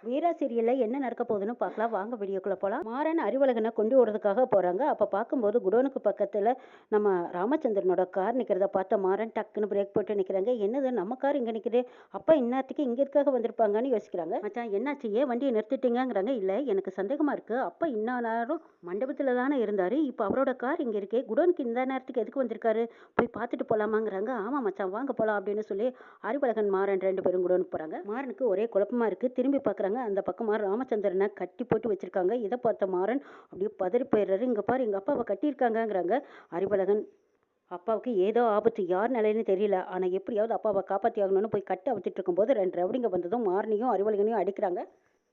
வீரா சீரியல்ல என்ன நடக்க போகுதுன்னு பார்க்கலாம் வாங்க வீடியோக்குள்ள போகலாம். மாறன் அறிவழகனை கொண்டு வரதுக்காக போறாங்க. அப்ப பார்க்கும்போது குடோனுக்கு பக்கத்துல நம்ம ராமச்சந்திரனோட கார் நிக்கிறத பார்த்த மாறன் டக்குன்னு பிரேக் போட்டு நிக்கிறாங்க. என்னது நம்ம கார் இங்க நிக்குது, அப்ப இந்நேரத்துக்கு இங்க இருக்காக வந்திருப்பாங்கன்னு யோசிக்கிறாங்க. மச்சான் என்னாச்சு, ஏன் வண்டியை நிறுத்திட்டீங்கிறாங்க. இல்ல எனக்கு சந்தேகமா இருக்கு, அப்ப இன்ன நேரம் மண்டபத்துல தானே இருந்தாரு, இப்ப அவரோட கார் இங்க இருக்கே, குடோனுக்கு இந்த நேரத்துக்கு எதுக்கு வந்திருக்காரு, போய் பார்த்துட்டு போலாமாங்கிறாங்க. ஆமா மச்சான் வாங்க போலாம் அப்படின்னு சொல்லி அறிவழகன் மாறன் ரெண்டு பேரும் குடோனுக்கு போறாங்க. மாறனுக்கு ஒரே குழப்பமா இருக்கு. திரும்பி பார்க்குறாங்க. அந்த பக்கமா ராமச்சந்திரனை கட்டி போட்டு வச்சிருக்காங்க. இதை பார்த்த மாறன் அப்படியே பதறி போயிடுறாரு. இங்க பாரு எங்க அப்பாவை கட்டியிருக்காங்கங்கிறாங்க. அறிவழகன் அப்பாவுக்கு ஏதோ ஆபத்து, யார் நிலைன்னு தெரியல, ஆனா எப்படியாவது அப்பாவை காப்பாற்றி ஆகணும்னு போய் கட்ட அவுத்துட்டு இருக்கும்போது ரெண்டு ரவுடிங்க வந்ததும் மாறனையும் அறிவழகனையும் அடிக்கிறாங்க.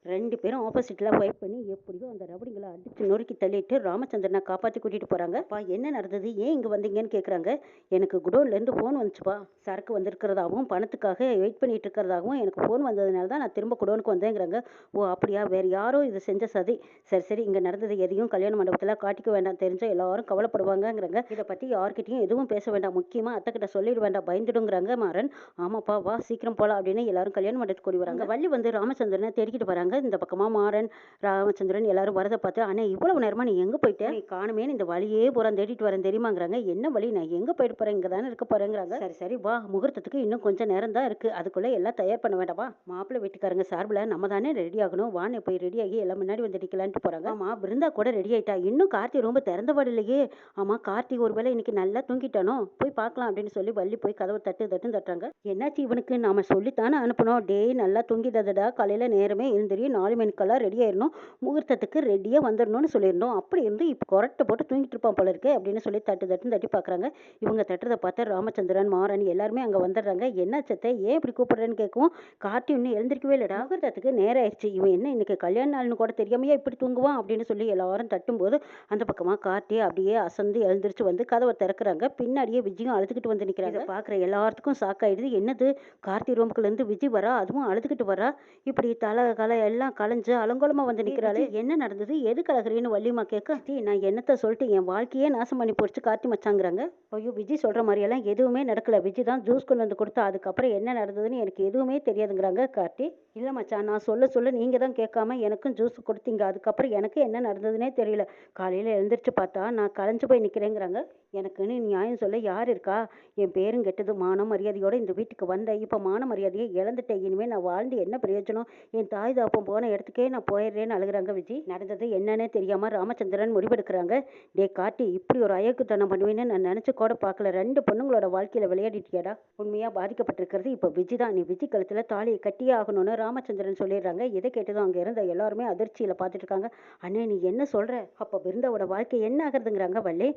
ரெண்டு பேரும் ஆப்போசிட்ல ஃபைட் பண்ணி எப்படியோ அந்த ரவுடிங்களை அடிச்சு நொறுக்கி தள்ளிட்டு ராமச்சந்திரனை காப்பாற்றி கூட்டிட்டு போறாங்க. அப்பா என்ன நடந்தது, ஏன் இங்க வந்தீங்கன்னு கேட்குறாங்க. எனக்கு குடோன்ல இருந்து ஃபோன் வந்துச்சுப்பா, சரக்கு வந்திருக்கிறதாகவும் பணத்துக்காக வெயிட் பண்ணிட்டு இருக்கிறதாகவும் எனக்கு ஃபோன் வந்ததுனால தான் நான் திரும்ப குடோனுக்கு வந்தேங்கிறாங்க. ஓ அப்படியா, வேற யாரோ இது செஞ்ச சதி. சரி சரி, இங்க நடந்தது எதையும் கல்யாண மண்டபத்தில் காட்டிக்க வேண்டாம், தெரிஞ்சா எல்லாரும் கவலைப்படுவாங்கங்கிறாங்க. இதை பத்தி யார்கிட்டையும் எதுவும் பேச வேண்டாம், முக்கியமா அத்தை கிட்ட சொல்லிட வேண்டாம், பயந்துடுங்கிறாங்க மாறன். ஆமாப்பா வா சீக்கிரம் போலாம் அப்படின்னு எல்லாரும் கல்யாண மண்டபத்துக்கு கூடி வராங்க. வள்ளி வந்து ராமச்சந்திரனை தேடிக்கிட்டு வராங்க. இந்த பக்கமா மாறன் ராமச்சந்திரன் எல்லாரும் வரதை பார்த்து, அண்ணே இவ்வளவு நேரமா நீ எங்க போயிட்ட, நீ காணுமேன்னு இந்த வழியே பூரா தேடிட்டு வரேன் தெரியுமாங்கிறாங்க. என்ன வழி, நான் எங்க போயிட்டு போறேன், இங்க தானே இருக்க போறேங்கிறாங்க. சரி சரி வா, முகூர்த்தத்துக்கு இன்னும் கொஞ்சம் நேரம் தான் இருக்கு, அதுக்குள்ள எல்லாம் தயார் பண்ண வேண்டாமா, மாப்பிள்ளை வீட்டுக்காரங்க சார்பில் நம்ம தானே ரெடி ஆகணும், வானே போய் ரெடி ஆகி எல்லாம் முன்னாடி வந்து அடிக்கலான்ட்டு போறாங்க. ஆமா பிருந்தா கூட ரெடி ஆயிட்டா, இன்னும் கார்த்தி ரொம்ப திறந்தபாடு இல்லையே. ஆமா கார்த்தி ஒருவேளை இன்னைக்கு நல்லா தூங்கிட்டானோ, போய் பார்க்கலாம் அப்படின்னு சொல்லி வள்ளி போய் கதவை தட்டுறாங்க. என்னாச்சு இவனுக்கு, நாம சொல்லித்தானே அனுப்பணும், டே நல்லா தூங்கிட்டதுடா, காலையில நேரமே எழுந்திரியும் 4 மணிக்கெல்லாம் ரெடி ஆயிடணும், முகூர்த்தத்துக்கு ரெடியா வந்துடணும்னு சொல்லியிருந்தோம், அப்படி இருந்து இப்போ கொரட்டை போட்டு தூங்கிட்டு இருப்பான் போல இருக்கு அப்படின்னு சொல்லி தட்டி பார்க்குறாங்க. இவங்க தட்டுறதை பார்த்து ராமச்சந்திரன் மாறன் எல்லாருமே அங்கே வந்துடுறாங்க. என்ன சத்தை, ஏன் இப்படி கூப்பிடுறேன்னு கேட்கவும், கார்த்தி இன்னும் எழுந்திருக்கவே இல்லைடா, முகூர்த்தத்துக்கு நேரம் ஆயிடுச்சு, இவன் என்ன இன்னைக்கு கல்யாண நாள்னு கூட தெரியாமையா இப்படி தூங்குவான் அப்படின்னு சொல்லி எல்லாரும் தட்டும்போது அந்த பக்கமா கார்த்தி அப்படியே அசந்து எழுந்திரிச்சு வந்து கதவை திறக்கிறாங்க. பின்னாடியே விஜயும் அழுதுகிட்டு வந்து நிற்கிறாங்க. பார்க்குற எல்லாத்துக்கும் ஷாக்காயிடுது. என்னது, கார்த்தி ரூமுக்குள்ளேருந்து விஜய் வரா, அதுவும் அழுதுகிட்டு வரா, இப்படி தலை கலை எல்லாம் கலைஞ்சு அலங்கோலமா வந்து நிற்கிறாளே, என்ன நடந்தது, எது கலகுறேன்னு வள்ளிமா கேட்க, நான் என்னத்த சொல்லிட்டு என் வாழ்க்கையே நாசம் பண்ணி போச்சு கார்த்தி மச்சாங்கிறாங்க. ஐயோ விஜய் சொல்ற மாதிரியெல்லாம் எதுவுமே நடக்கல, விஜய் தான் ஜூஸ் கொண்டு வந்து கொடுத்தா, அதுக்கப்புறம் என்ன நடந்ததுன்னு எனக்கு எதுவுமே தெரியாதுங்கிறாங்க கார்த்தி. இல்ல மச்சான், நான் சொல்ல நீங்க தான் கேட்காம எனக்கும் ஜூஸ் கொடுத்தீங்க, அதுக்கப்புறம் எனக்கு என்ன நடந்ததுன்னே தெரியல, காலையில எழுந்திரிச்சு பார்த்தா நான் கலைஞ்சு போய் நிற்கிறேங்கிறாங்க. எனக்குன்னு நியாயம் சொல்ல யார் இருக்கா, என் பேரும் கெட்டது, மான மரியாதையோட இந்த வீட்டுக்கு வந்தேன், இப்போ மான மரியாதையை இழந்துட்டேன், இனிமேல் நான் வாழ்ந்து என்ன பிரயோஜனம், என் தாய் தாப்பம் போன இடத்துக்கே நான் போயிடுறேன்னு அழுகுறாங்க விஜய். நடந்தது என்னன்னே தெரியாம ராமச்சந்திரன் முடிவெடுக்கிறாங்க. டே காட்டி, இப்படி ஒரு அயக்குத்தனம் பண்ணுவேன்னு நான் நினைச்சு கூட பார்க்கல, ரெண்டு பொண்ணுங்களோட வாழ்க்கையில விளையாடிட்டியாடா, உண்மையா பாதிக்கப்பட்டிருக்கிறது இப்போ விஜய் தான், நீ விஜய் கழுத்துல தாலியை கட்டியே ஆகணும்னு ராமச்சந்திரன் சொல்லிடுறாங்க. இதை கேட்டதும் அங்க இருந்த எல்லாருமே அதிர்ச்சியில பார்த்துட்டு இருக்காங்க. அண்ணே நீ என்ன சொல்ற, அப்ப பிருந்தாவோட வாழ்க்கை என்ன ஆகுறதுங்கிறாங்க வள்ளி.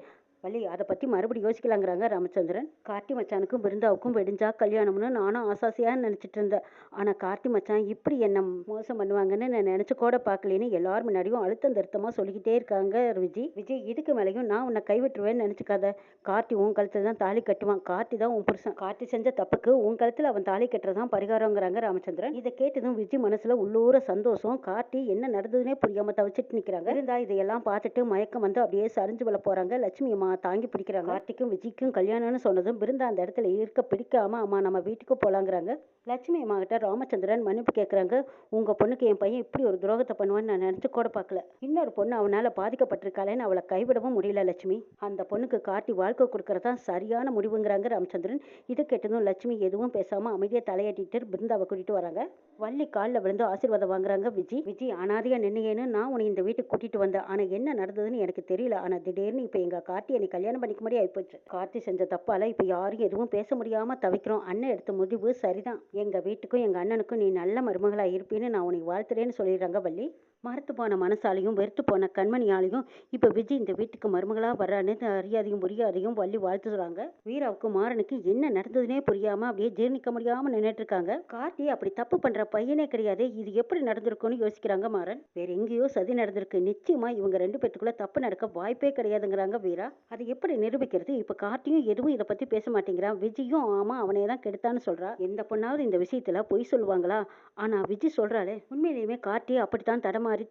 அதை பற்றி மறுபடியும் யோசிக்கலாங்கிறாங்க ராமச்சந்திரன். கார்த்தி மச்சானுக்கும் பிருந்தாவுக்கும் வெடிஞ்சா கல்யாணம்னு நானும் ஆசாசியாக நினச்சிட்டு இருந்தேன், ஆனால் கார்த்தி மச்சான் இப்படி என்ன மோசம் பண்ணுவாங்கன்னு நான் நினச்சி கூட பார்க்கலேன்னு எல்லாரும் முன்னாடியும் அழுத்தம் திருத்தமாக சொல்லிக்கிட்டே இருக்காங்க விஜய் இதுக்கு மேலேயும் நான் உன்னை கைவிட்டுருவேன்னு நினச்சிக்காத, கார்த்தி உன் கழுத்தில் தான் தாலி கட்டுவான், கார்த்தி தான் உன் புருஷன், கார்த்தி செஞ்ச தப்புக்கு உன் கழுத்தில் அவன் தாலி கட்டுறதான் பரிகாரங்கிறாங்க ராமச்சந்திரன். இதை கேட்டதும் விஜய் மனசுல உள்ளூர சந்தோஷம், கார்த்தி என்ன நடந்ததுன்னே புரியாம தவிச்சிட்டு நிற்கிறாங்க. இருந்தா இதையெல்லாம் பார்த்துட்டு மயக்கம் வந்து அப்படியே சரிஞ்சு விழ போறாங்க. லட்சுமி அம்மா தாங்கி பிடிக்கிறாங்க. கார்த்திக்கும் விஜய்க்கும் கல்யாணம்னு சொன்னதும் பிருந்தா அந்த இடத்துல இருக்க பிடிக்காம, அம்மா நம்ம வீட்டுக்கு போலாங்கிறாங்க. லட்சுமி அம்மா கிட்ட ராமச்சந்திரன் மன்னிப்பு கேட்குறாங்க. உங்க பொண்ணுக்கு என் பையன் இப்படி ஒரு துரோகத்தை பண்ணுவான்னு நான் நினைச்சு கூட பார்க்கல, இன்னொரு பொண்ணு அவனால பாதிக்கப்பட்டிருக்காளேன்னு அவளை கைவிடவும் முடியல லட்சுமி, அந்த பொண்ணுக்கு கார்த்தி வாழ்க்கை கொடுக்கறதா சரியான முடிவுங்கிறாங்க ராமச்சந்திரன். இது கேட்டதும் லட்சுமி எதுவும் பேசாம அமைதியா தலையாட்டிட்டு பிருந்தாவை கூட்டிட்டு வராங்க. வள்ளி காலில் விழுந்து ஆசீர்வாதம் வாங்குறாங்க. விஜய் அனாதையா நின்னையேன்னு நான் உன்னை இந்த வீட்டுக்கு கூட்டிட்டு வந்தேன், ஆனா என்ன நடந்ததுன்னு எனக்கு தெரியல, ஆனா திடீர்னு இப்ப எங்க கார்த்தியை நீ கல்யாணம் பண்ணிக்க மாதிரி ஆயிப்போச்சு, கார்த்தி செஞ்ச தப்பால இப்ப யாரும் எதுவும் பேச முடியாம தவிக்கிறோம், அண்ணன் எடுத்த முடிவு சரிதான், எங்க வீட்டுக்கும் எங்க அண்ணனுக்கும் நீ நல்ல மருமகளா இருப்பீன்னு நான் உனக்கு வாழ்த்துறேன்னு சொல்லிடுறாங்க வள்ளி. மறுத்து போன மனசாலையும் வெறுத்து போன கண்மணியாலையும் இப்ப விஜய் இந்த வீட்டுக்கு மருமகளா வர்றான்னு அறியாதையும் புரியாதையும் வள்ளி வாழ்த்துறாங்க. வீராவுக்கு மாறனுக்கு என்ன நடந்ததுன்னே புரியாம அப்படியே ஜீர்ணிக்க முடியாம நின்றுட்டு இருக்காங்க. கார்த்தி அப்படி தப்பு பண்ற பையனே கிடையாது, இது எப்படி நடந்திருக்கும்னு யோசிக்கிறாங்க மாறன். வேற எங்கேயோ சதி நடந்திருக்கு, நிச்சயமா இவங்க ரெண்டு பேத்துக்குள்ள தப்பு நடக்க வாய்ப்பே கிடையாதுங்கிறாங்க வீரா. அது எப்படி நிரூபிக்கிறது? இப்ப கார்த்தியும் எதுவும் இத பத்தி பேச மாட்டேங்கிறான். விஜியும் ஆமா அவனே தான் கெடுத்தான்னு சொல்றா. எந்த பொண்ணாவது இந்த விஷயத்துல பொய் சொல்லுவாங்களா? ஆனா விஜி சொல்றாளே! உண்மையிலேயுமே கார்த்தி அப்படித்தான் தடுமாறி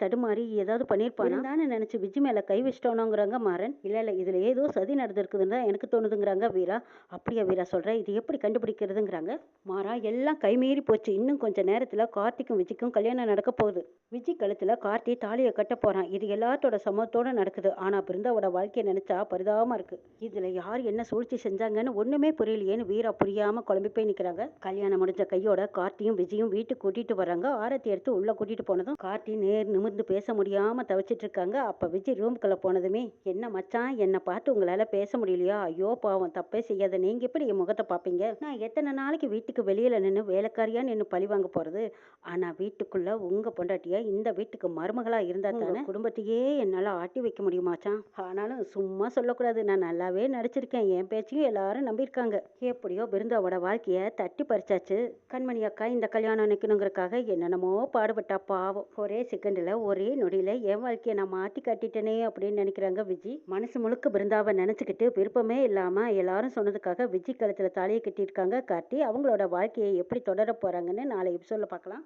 ஏதாவது பண்ணியிருப்பானா? தான்னு நினைச்சு விஜி மேல கை வச்சுட்டானோங்கிறாங்க மாறன். இல்ல இதுல ஏதோ சதி நடந்திருக்குதுன்னு தான் எனக்கு தோணுதுங்கிறாங்க வீரா. அப்படியா வீரா சொல்ற? இது எப்படி கண்டுபிடிக்கிறதுங்கிறாங்க. மாறா எல்லாம் கைமீறி போச்சு. இன்னும் கொஞ்ச நேரத்துல கார்த்திக்கும் விஜிக்கும் கல்யாணம் நடக்க போகுது. விஜி கழுத்துல கார்த்தி தாலியை கட்ட போறான். இது எல்லாத்தோட சம்மதத்தோட நடக்குது. ஆனா பிருந்தாவோட வாழ்க்கையை நினைச்சா பரிதாபமா இருக்கு. இதுல யார் என்ன சூழ்ச்சி செஞ்சாங்கன்னு ஒண்ணுமே புரியலையேன்னு வீரா புரியாம குழம்பி போய் நிக்கிறாங்க. கல்யாணம் முடிஞ்ச கையோட கார்த்தியும் விஜயும் வீட்டுக்கு கூட்டிட்டு வர்றாங்க. ஆரத்தி எடுத்து உள்ள கூட்டிட்டு போனதும் கார்த்தி நிமிர்ந்து பேச முடியாம தவிச்சிட்டு இருக்காங்க. அப்ப விஜய் ரூம்குள்ள போனதுமே, என்ன மச்சான், என்ன பார்த்து உங்களால பேச முடியலையா? ஐயோ பாவம், தப்பே செய்யாத, நீங்க எப்படி என் முகத்தை பாப்பீங்க? நான் எத்தனை நாளைக்கு வீட்டுக்கு வெளியில நின்று வேலைக்காரியா நின்று பழி வாங்க போறது? ஆனா வீட்டுக்குள்ள உங்க பொண்டாட்டியா இந்த வீட்டுக்கு மருமகளா இருந்தா தானே குடும்பத்தையே என்னால ஆட்டி வைக்க முடியுமாச்சான். ஆனாலும் சும்மா சொல்லக்கூடாது, நான் நல்லாவே நடிச்சிருக்கேன். என் பேச்சையும் எல்லாரும் நம்பியிருக்காங்க. எப்படியோ பிருந்தாவோட வாழ்க்கைய தட்டி பறிச்சாச்சு. கண்மணி அக்கா இந்த கல்யாணம் நிக்கணுங்கிறதுக்காக என்னென்னமோ பாடுபட்டா பாவம். ஒரே செகண்ட்ல ஒரே நொடியில என் வாழ்க்கையை நான் மாத்தி காட்டிட்டேனே அப்படின்னு நினைக்கிறாங்க விஜி. மனசு முழுக்க பிருந்தாவை நினைச்சுக்கிட்டு விருப்பமே இல்லாம எல்லாரும் சொன்னதுக்காக விஜி கழுத்துல தாலியை கட்டியிருக்காங்க கார்த்தி. அவங்களோட வாழ்க்கையை எப்படி தொடர போறாங்கன்னு நாளை எபிசோட்ல பார்க்கலாம்.